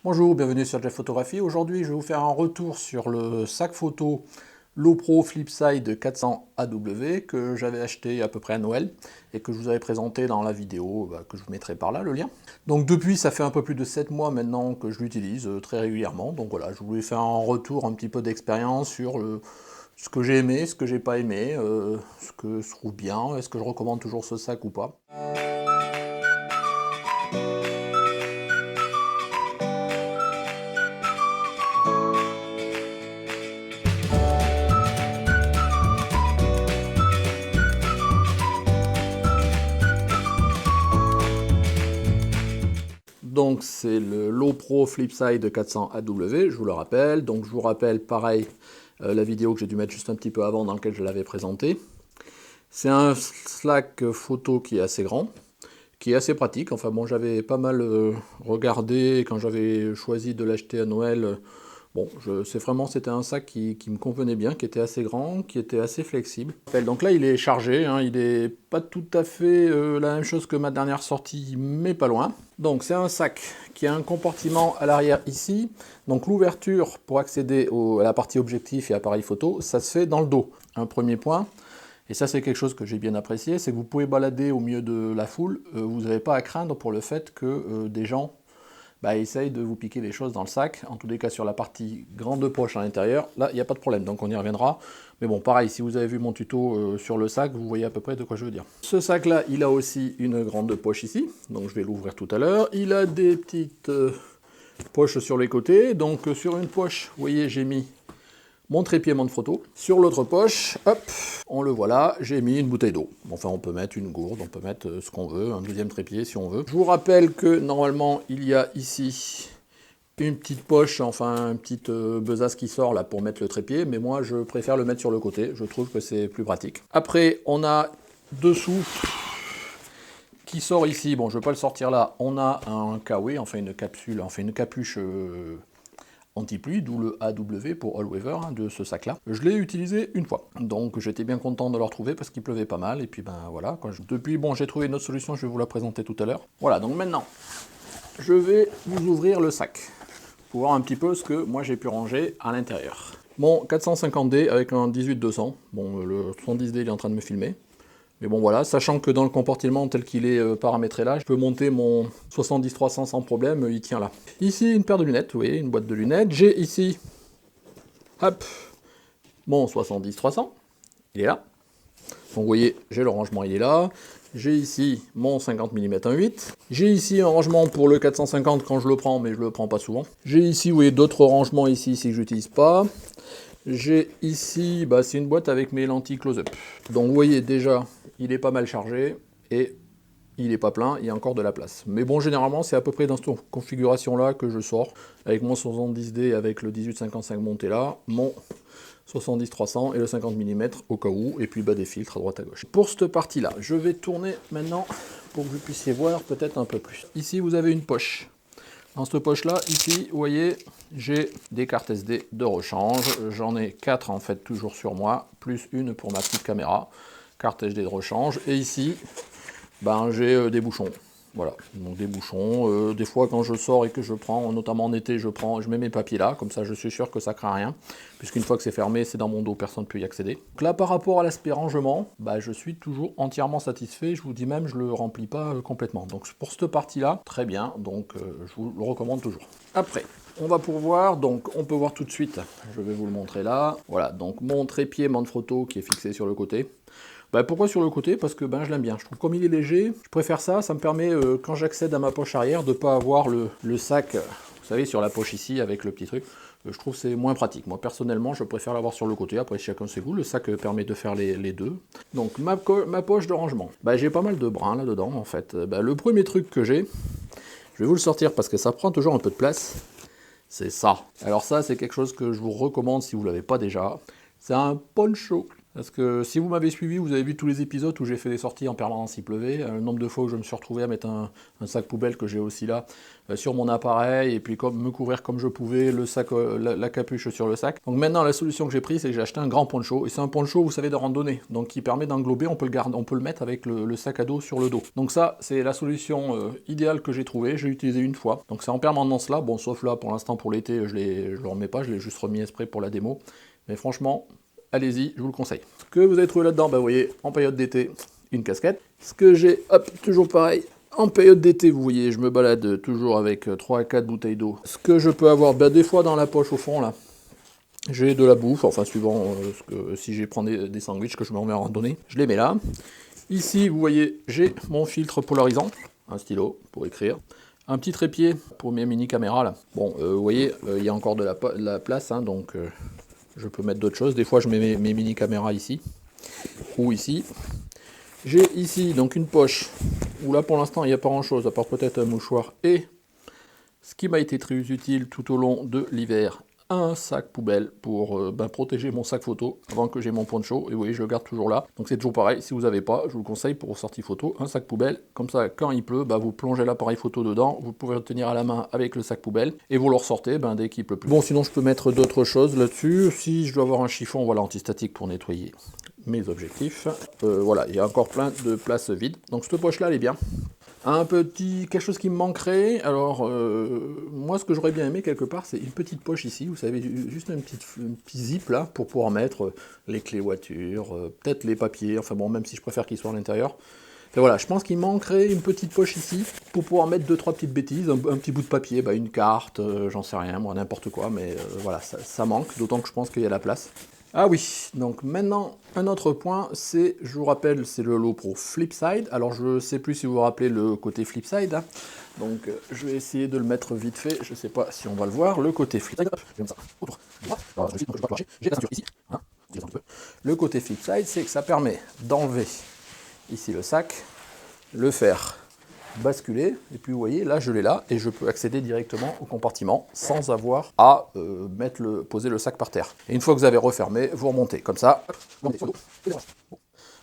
Bonjour, bienvenue sur Jeff Photographie. Aujourd'hui, je vais vous faire un retour sur le sac photo Lowepro Flipside 400 AW que j'avais acheté à peu près à Noël et que je vous avais présenté dans la vidéo que je vous mettrai par là, le lien. Donc depuis, ça fait un peu plus de 7 mois maintenant que je l'utilise très régulièrement. Donc voilà, je voulais faire un retour, un petit peu d'expérience sur ce que j'ai aimé, ce que j'ai pas aimé, ce que je trouve bien, est-ce que je recommande toujours ce sac ou pas. Donc c'est le Lowepro Flipside 400 AW, je vous le rappelle. Donc je vous rappelle pareil la vidéo que j'ai dû mettre juste un petit peu avant dans laquelle je l'avais présenté. C'est un Slack photo qui est assez grand, qui est assez pratique. Enfin bon, j'avais pas mal regardé quand j'avais choisi de l'acheter à Noël. Bon, c'était un sac qui me convenait bien, qui était assez grand, qui était assez flexible. Donc là, il est chargé, hein, il n'est pas tout à fait la même chose que ma dernière sortie, mais pas loin. Donc c'est un sac qui a un compartiment à l'arrière ici. Donc l'ouverture pour accéder à la partie objectif et appareil photo, ça se fait dans le dos. Un premier point. Et ça, c'est quelque chose que j'ai bien apprécié, c'est que vous pouvez balader au milieu de la foule, vous n'avez pas à craindre pour le fait que des gens essayent de vous piquer des choses dans le sac. En tous les cas, sur la partie grande poche à l'intérieur, là, il n'y a pas de problème, donc on y reviendra. Mais bon, pareil, si vous avez vu mon tuto sur le sac, vous voyez à peu près de quoi je veux dire. Ce sac-là, il a aussi une grande poche ici, donc je vais l'ouvrir tout à l'heure. Il a des petites poches sur les côtés, donc sur une poche, vous voyez, j'ai mis mon trépied monte photo. Sur l'autre poche, hop, on le voit là, j'ai mis une bouteille d'eau. Enfin, on peut mettre une gourde, on peut mettre ce qu'on veut, un deuxième trépied si on veut. Je vous rappelle que normalement, il y a ici une petite poche, enfin une petite besace qui sort là pour mettre le trépied, mais moi je préfère le mettre sur le côté, je trouve que c'est plus pratique. Après, on a dessous qui sort ici, bon je ne vais pas le sortir là, on a un kawaii, enfin une capsule, enfin une capuche anti-pluie, d'où le AW pour All Weather de ce sac-là. Je l'ai utilisé une fois, donc j'étais bien content de le retrouver parce qu'il pleuvait pas mal, et puis ben voilà. Depuis, bon, j'ai trouvé une autre solution, je vais vous la présenter tout à l'heure. Voilà, donc maintenant, je vais vous ouvrir le sac, pour voir un petit peu ce que moi j'ai pu ranger à l'intérieur. Mon 450D avec un 18-200, bon, le 70D il est en train de me filmer. Mais bon voilà, sachant que dans le compartiment tel qu'il est paramétré là, je peux monter mon 70-300 sans problème, il tient là. Ici, une paire de lunettes, vous voyez, une boîte de lunettes. J'ai ici, hop, mon 70-300, il est là. Donc vous voyez, j'ai le rangement, il est là. J'ai ici mon 50 mm 1.8. J'ai ici un rangement pour le 450 quand je le prends, mais je le prends pas souvent. J'ai ici, vous voyez, d'autres rangements ici si je n'utilise pas. J'ai ici, c'est une boîte avec mes lentilles close-up. Donc vous voyez déjà, il est pas mal chargé et il n'est pas plein, il y a encore de la place. Mais bon, généralement, c'est à peu près dans cette configuration-là que je sors, avec mon 70D, avec le 18-55 monté là, mon 70-300 et le 50 mm au cas où, et puis des filtres à droite à gauche. Pour cette partie-là, je vais tourner maintenant pour que vous puissiez voir peut-être un peu plus. Ici, vous avez une poche. Dans cette poche-là, ici, vous voyez, j'ai des cartes SD de rechange. J'en ai 4 en fait toujours sur moi, plus une pour ma petite caméra. Carte SD de rechange. Et ici, j'ai des bouchons. Voilà, donc des bouchons. Des fois, quand je sors et que je prends, notamment en été, je mets mes papiers là. Comme ça, je suis sûr que ça craint rien. Puisqu'une fois que c'est fermé, c'est dans mon dos, personne ne peut y accéder. Donc là, par rapport à l'aspect rangement, je suis toujours entièrement satisfait. Je vous dis même, je ne le remplis pas complètement. Donc pour cette partie-là, très bien. Donc je vous le recommande toujours. Après, on va pouvoir, donc on peut voir tout de suite, je vais vous le montrer là. Voilà, donc mon trépied monte photo qui est fixé sur le côté. Pourquoi sur le côté? Parce que je l'aime bien. Je trouve comme il est léger, je préfère ça. Ça me permet, quand j'accède à ma poche arrière, de ne pas avoir le sac, vous savez, sur la poche ici, avec le petit truc. Je trouve que c'est moins pratique. Moi, personnellement, je préfère l'avoir sur le côté. Après, chacun ses goûts. Le sac permet de faire les deux. Donc, ma poche de rangement. J'ai pas mal de brins là-dedans, en fait. Le premier truc que j'ai, je vais vous le sortir parce que ça prend toujours un peu de place. C'est ça. Alors ça, c'est quelque chose que je vous recommande si vous ne l'avez pas déjà. C'est un poncho. Parce que si vous m'avez suivi, vous avez vu tous les épisodes où j'ai fait des sorties en permanence il pleuvait, le nombre de fois où je me suis retrouvé à mettre un sac poubelle que j'ai aussi là sur mon appareil, et puis me couvrir comme je pouvais, le sac, la capuche sur le sac. Donc maintenant la solution que j'ai prise, c'est que j'ai acheté un grand poncho, et c'est un poncho, vous savez, de randonnée, donc qui permet d'englober, on peut le mettre avec le sac à dos sur le dos. Donc ça, c'est la solution idéale que j'ai trouvée, j'ai utilisé une fois. Donc c'est en permanence là, bon sauf là pour l'instant pour l'été, je le remets pas, je l'ai juste remis exprès pour la démo. Mais franchement, allez-y, je vous le conseille. Ce que vous avez trouvé là-dedans, bah vous voyez, en période d'été, une casquette. Ce que j'ai, hop, toujours pareil, en période d'été, vous voyez, je me balade toujours avec 3 à 4 bouteilles d'eau. Ce que je peux avoir, bah des fois dans la poche au fond, là, j'ai de la bouffe, enfin suivant si j'ai prends des sandwichs que je me remets en randonnée, je les mets là. Ici, vous voyez, j'ai mon filtre polarisant, un stylo pour écrire. Un petit trépied pour mes mini caméras là. Bon, vous voyez, il y a encore de la place, hein, donc je peux mettre d'autres choses. Des fois, je mets mes mini caméras ici ou ici. J'ai ici donc une poche où là pour l'instant il n'y a pas grand chose, à part peut-être un mouchoir. Et ce qui m'a été très utile tout au long de l'hiver, un sac poubelle pour protéger mon sac photo avant que j'ai mon poncho. Et vous voyez, je le garde toujours là. Donc c'est toujours pareil, si vous n'avez pas, je vous le conseille pour vos sorties photo, un sac poubelle. Comme ça, quand il pleut, vous plongez l'appareil photo dedans, vous pouvez le tenir à la main avec le sac poubelle et vous le ressortez dès qu'il pleut plus. Bon, sinon je peux mettre d'autres choses là-dessus. Si je dois avoir un chiffon, voilà, antistatique pour nettoyer mes objectifs. Voilà, il y a encore plein de places vides. Donc cette poche-là, elle est bien. Quelque chose qui me manquerait, alors moi ce que j'aurais bien aimé quelque part, c'est une petite poche ici, vous savez, juste un petit zip là, pour pouvoir mettre les clés voiture, peut-être les papiers, enfin bon, même si je préfère qu'ils soient à l'intérieur. Et voilà, je pense qu'il manquerait une petite poche ici, pour pouvoir mettre 2-3 petites bêtises, un petit bout de papier, une carte, j'en sais rien, moi n'importe quoi, mais voilà, ça manque, d'autant que je pense qu'il y a la place. Ah oui, donc maintenant, un autre point, c'est, je vous rappelle, c'est le Lowepro Flipside. Alors je ne sais plus si vous vous rappelez le côté Flipside, hein. Donc je vais essayer de le mettre vite fait, je ne sais pas si on va le voir, le côté Flipside, le côté Flipside, c'est que ça permet d'enlever ici le sac, le faire basculer, et puis vous voyez, là je l'ai là, et je peux accéder directement au compartiment sans avoir à poser le sac par terre. Et une fois que vous avez refermé, vous remontez, comme ça.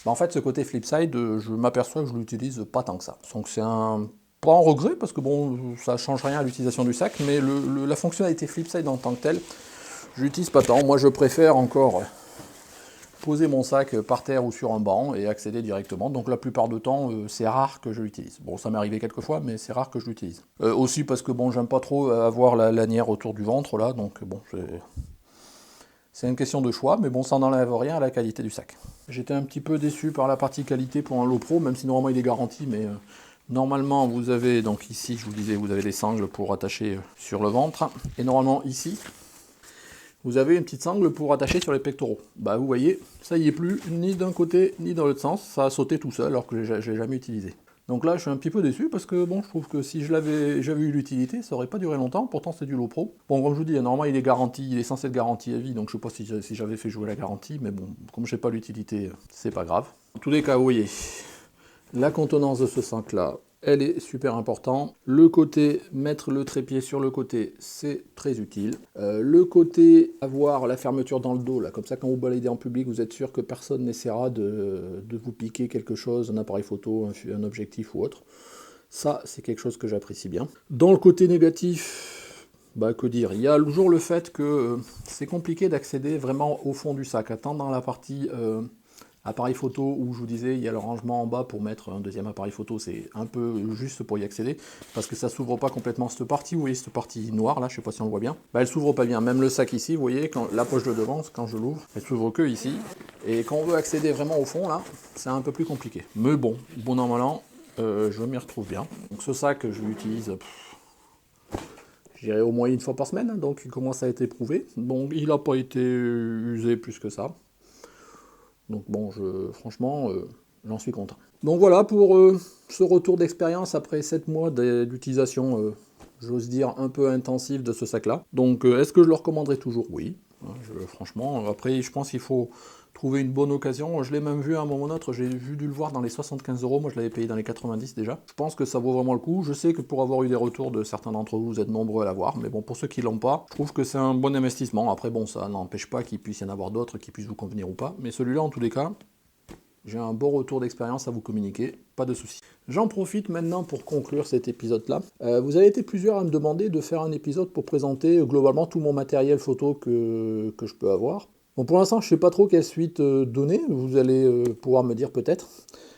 En fait, ce côté flipside, je m'aperçois que je l'utilise pas tant que ça. Donc c'est pas un regret, parce que bon, ça change rien à l'utilisation du sac, mais la fonctionnalité flipside en tant que telle, je l'utilise pas tant. Moi je préfère encore poser mon sac par terre ou sur un banc et accéder directement. Donc la plupart du temps, c'est rare que je l'utilise. Bon, ça m'est arrivé quelques fois, mais c'est rare que je l'utilise. Aussi parce que bon, j'aime pas trop avoir la lanière autour du ventre là, donc bon, c'est une question de choix, mais bon, ça n'enlève rien à la qualité du sac. J'étais un petit peu déçu par la partie qualité pour un Lowepro, même si normalement il est garanti, mais normalement vous avez, donc ici je vous disais, vous avez des sangles pour attacher sur le ventre, et normalement ici, vous avez une petite sangle pour attacher sur les pectoraux. Vous voyez, ça y est plus, ni d'un côté ni dans l'autre sens, ça a sauté tout seul alors que je l'ai jamais utilisé. Donc là je suis un petit peu déçu parce que bon, je trouve que si j'avais eu l'utilité, ça aurait pas duré longtemps, pourtant c'est du Lowepro. Bon, comme je vous dis, normalement il est garanti, il est censé être garanti à vie, donc je sais pas si j'avais fait jouer la garantie, mais bon, comme j'ai pas l'utilité, c'est pas grave. En tous les cas, vous voyez, la contenance de ce sac là, elle est super importante. Le côté mettre le trépied sur le côté, c'est très utile. Le côté avoir la fermeture dans le dos, là, comme ça quand vous baladez en public, vous êtes sûr que personne n'essaiera de vous piquer quelque chose, un appareil photo, un objectif ou autre. Ça, c'est quelque chose que j'apprécie bien. Dans le côté négatif, que dire, il y a toujours le fait que c'est compliqué d'accéder vraiment au fond du sac. Tant dans la partie appareil photo où je vous disais il y a le rangement en bas pour mettre un deuxième appareil photo, c'est un peu juste pour y accéder parce que ça s'ouvre pas complètement cette partie, vous voyez cette partie noire là, je sais pas si on le voit bien, elle s'ouvre pas bien, même le sac ici, vous voyez, quand la poche de devant, quand je l'ouvre, elle s'ouvre que ici, et quand on veut accéder vraiment au fond là, c'est un peu plus compliqué. Mais bon normalement, je m'y retrouve bien. Donc ce sac, je l'utilise, je dirais au moins une fois par semaine, hein, donc il commence à être éprouvé. Donc il n'a pas été usé plus que ça. Donc bon, franchement, j'en suis content. Donc voilà pour ce retour d'expérience après 7 mois d'utilisation, j'ose dire, un peu intensive de ce sac-là. Donc est-ce que je le recommanderais toujours? Oui. Franchement, après, je pense qu'il faut trouver une bonne occasion. Je l'ai même vu à un moment ou autre, j'ai dû le voir dans les 75 euros, moi je l'avais payé dans les 90 déjà. Je pense que ça vaut vraiment le coup. Je sais que pour avoir eu des retours de certains d'entre vous, vous êtes nombreux à l'avoir, mais bon, pour ceux qui l'ont pas, je trouve que c'est un bon investissement. Après, bon, ça n'empêche pas qu'il puisse y en avoir d'autres qui puissent vous convenir ou pas, mais celui-là, en tous les cas, j'ai un bon retour d'expérience à vous communiquer, pas de soucis. J'en profite maintenant pour conclure cet épisode-là. Vous avez été plusieurs à me demander de faire un épisode pour présenter globalement tout mon matériel photo que je peux avoir. Bon, pour l'instant, je ne sais pas trop quelle suite donner, vous allez pouvoir me dire peut-être.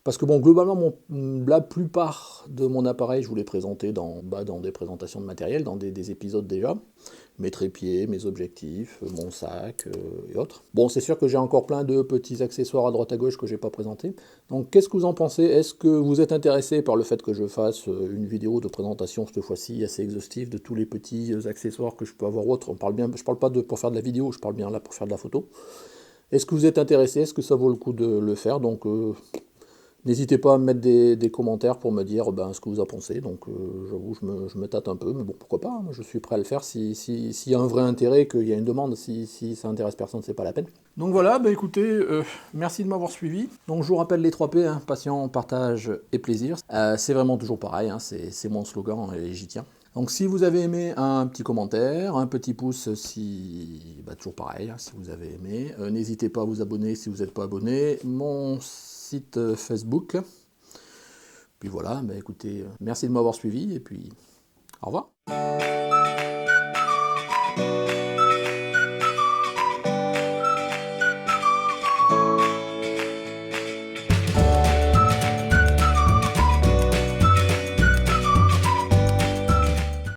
Parce que bon, globalement, la plupart de mon appareil, je vous l'ai présenté dans des présentations de matériel, dans des épisodes déjà. Mes trépieds, mes objectifs, mon sac et autres. Bon, c'est sûr que j'ai encore plein de petits accessoires à droite à gauche que je n'ai pas présentés. Donc, qu'est-ce que vous en pensez? Est-ce que vous êtes intéressé par le fait que je fasse une vidéo de présentation, cette fois-ci, assez exhaustive, de tous les petits accessoires que je peux avoir autres? Je parle pas pour faire de la vidéo, je parle bien là pour faire de la photo. Est-ce que vous êtes intéressé? Est-ce que ça vaut le coup de le faire? Donc, n'hésitez pas à me mettre des commentaires pour me dire ce que vous en pensez. Donc j'avoue, je me tâte un peu, mais bon, pourquoi pas, hein, je suis prêt à le faire s'il y a un vrai intérêt, qu'il y a une demande. Si ça intéresse personne, c'est pas la peine. Donc voilà, écoutez, merci de m'avoir suivi. Donc je vous rappelle les 3 P, hein, patient, partage et plaisir. C'est vraiment toujours pareil, hein, c'est mon slogan et j'y tiens. Donc si vous avez aimé, un petit commentaire, un petit pouce si... toujours pareil, hein, si vous avez aimé. N'hésitez pas à vous abonner si vous n'êtes pas abonné. Mon site Facebook. Puis voilà, écoutez, merci de m'avoir suivi et puis au revoir.